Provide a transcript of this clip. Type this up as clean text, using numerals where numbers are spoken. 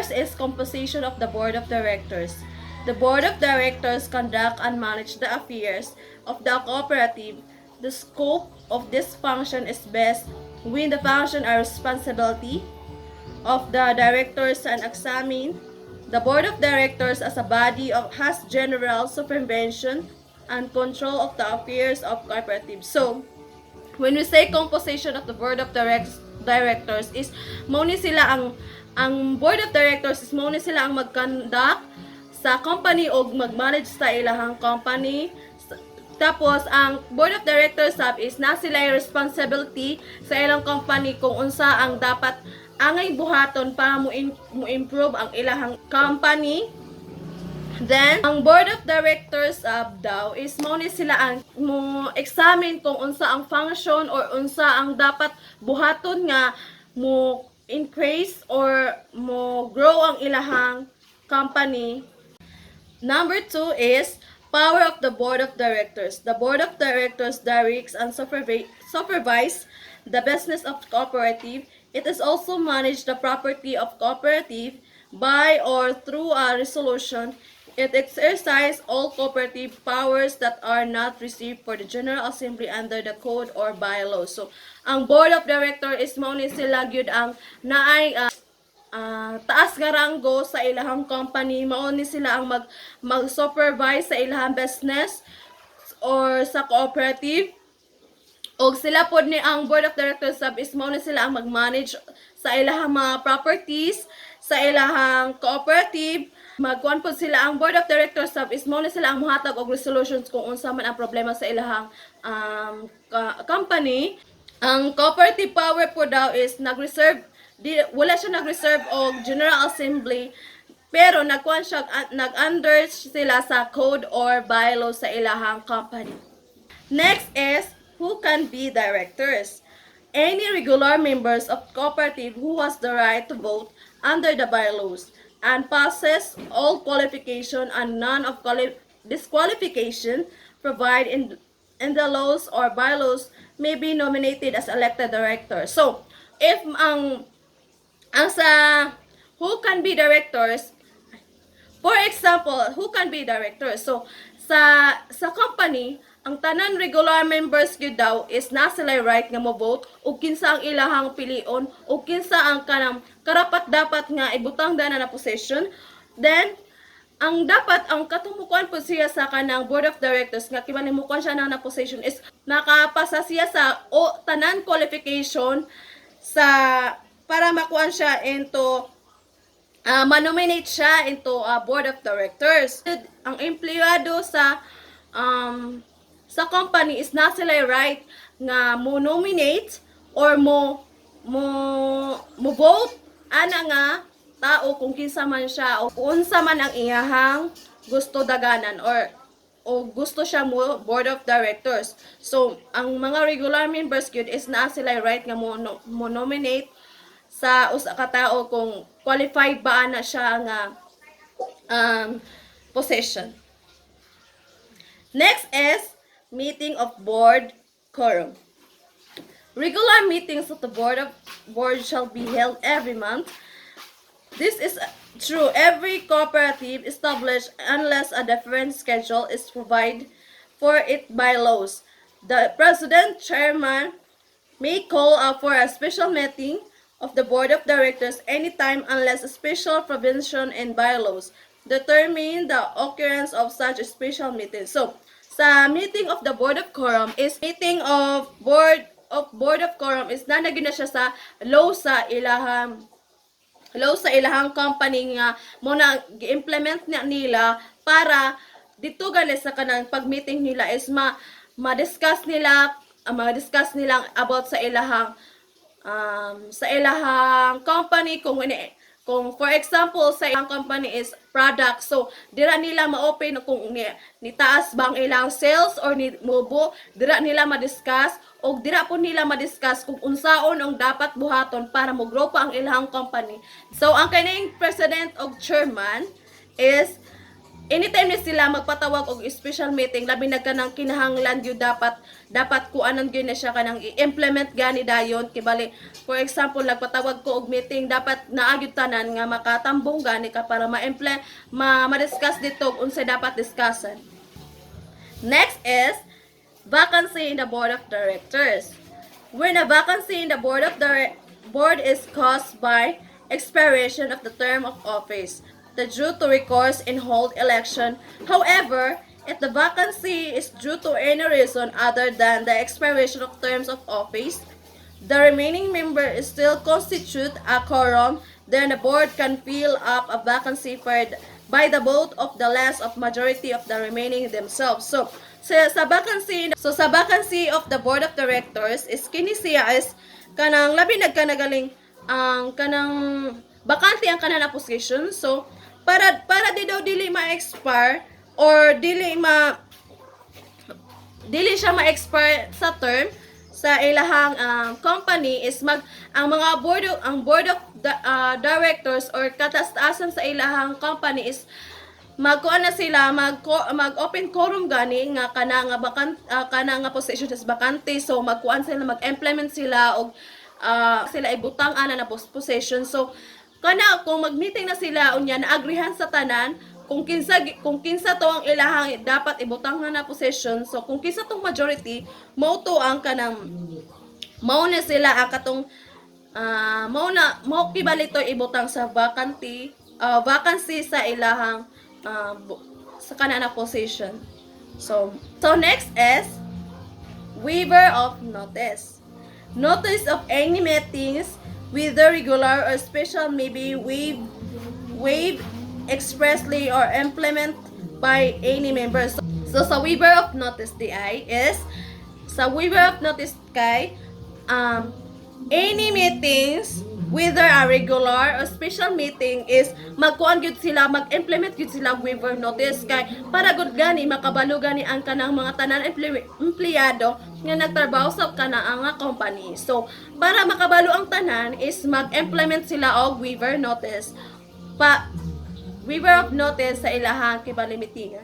First is composition of the board of directors. The board of directors conduct and manage the affairs of the cooperative. The scope of this function is best when the function are responsibility of the directors and examine. The board of directors as a body has general supervision and control of the affairs of cooperative. So, when we say composition of the board of directors is muna sila ang board of directors is muna sila ang mag-conduct sa company o mag-manage sa ilahang company. Tapos ang board of directors is na sila yung responsibility sa ilang company kung unsa ang dapat angay buhaton para mo improve ang ilahang company. Then, ang board of directors daw is muna sila ang mo examine kung unsa ang function or unsa ang dapat buhaton nga mo increase or mo grow ang ilahang company. Number 2 is power of the board of directors. The board of directors directs and supervise the business of cooperative. It is also manage the property of cooperative by or through a resolution. It exercises all cooperative powers that are not received for the General Assembly under the code or bylaws. So, ang board of directors is muna sila gyud ang naay taas nga ranggo sa ilahang company. Mauni sila ang mag-supervise sa ilahang business or sa cooperative. O sila pod ni ang board of directors is muna sila ang mag-manage sa ilahang mga properties sa ilahang cooperative. Magkuan po sila ang board of directors is muna sila ang muhatag og resolutions kung unsa man ang problema sa ilahang company. Ang cooperative power po daw is wala siya nag-reserve og General Assembly, pero nag-under sila sa code or bylaws sa ilahang company. Next is who can be directors. Any regular members of cooperative who has the right to vote under the bylaws and passes all qualification and none of disqualification provided in the laws or bylaws may be nominated as elected director. So, if ang sa who can be directors, for example, who can be directors? So, sa company, ang tanan regular members gyud daw is na sila right nga mo vote ug kinsa ang ilahang pilion ug kinsa ang kanang karapat dapat nga ibutang dana na position. Then ang dapat ang katumukuan po siya sa kanang board of directors nga kimanimukuan siya na position is nakapasa siya sa tanan qualification sa para makuan siya into manominate siya into board of directors. Ang empleyado sa company is na sila right nga mo nominate or mo vote ana nga tao kung kinsa man siya o unsa man ang iyahang gusto daganan o gusto siya mo board of directors. So ang mga regular members gyud is na sila right nga mo nominate sa usa ka tao kung qualified ba ana siya nga position. Next is meeting of board quorum. Regular meetings of the board shall be held every month. This is true every cooperative established unless a different schedule is provided for it by laws. The president chairman may call for a special meeting of the board of directors anytime unless a special provision in bylaws determine the occurrence of such a special meeting. So, sa meeting of the board of quorum is meeting of board of quorum is nanagin na siya sa law sa ilahang company nga muna gi-implement nila para dito gali sa kanang pag-meeting nila is ma-discuss nila about sa ilahang company kung for example sa ilang company is product, so dira nila ma-open kung ni taas bang ilang sales or ni mubo, dira nila ma-discuss o dira po nila ma-discuss kung unsaon ang dapat buhaton para mo grow pa ang ilang company. So ang kaning president o chairman is anytime ni sila magpatawag og special meeting, labi na kanang kinahanglan gyud dapat kuanon gyud na siya kanang i-implement gani dayon kibali. For example, nagpatawag ko og meeting, dapat naa gyud tanan nga makatambong gani ka para ma-discuss dito unsay dapat discussan. Next is vacancy in the board of directors. When a vacancy in the board is caused by expiration of the term of office, the due to recourse in hold election. However, if the vacancy is due to any reason other than the expiration of terms of office, the remaining member is still constitute a quorum, then the board can fill up a vacancy by the vote of the less of majority of the remaining themselves. So sa vacancy of the board of directors is kini siya is kanang labi nagkanagaling ang kanang bakante ang kanang position. So para di daw dili ma-expire or dili siya ma-expire sa term sa ilahang company is ang board of directors or kataas-taasan sa ilahang company is magkuan na sila mag-open quorum gani nga kana nga position is bakante. So magkuan sila, mag-implement sila og sila ibutang ana na position. So kana kung mag-meeting na sila unya naagrihan sa tanan kung kinsa to ang ilahang dapat ibutang na position. So kung kinsa tong majority mao to ang kanang mao na sila ang katong mao kibalito ibutang sa vacancy sa ilahang sa kanana position. So next is waiver of notice. Notice of any meetings, whether regular or special, may be waived expressly or implemented by any member. So sa waiver of notice DI is sa waiver of notice kay any meetings, whether a regular or special meeting, is magkuan gyud sila, mag-implement gyud sila waiver notice kay para gud gani makabalo gani ang kanang mga tanan empleyado nga nagtrabaho sa kanang company. So para makabalo ang tanan is mag-implement sila og waiver notice waiver of notice sa ilahang kibali meeting.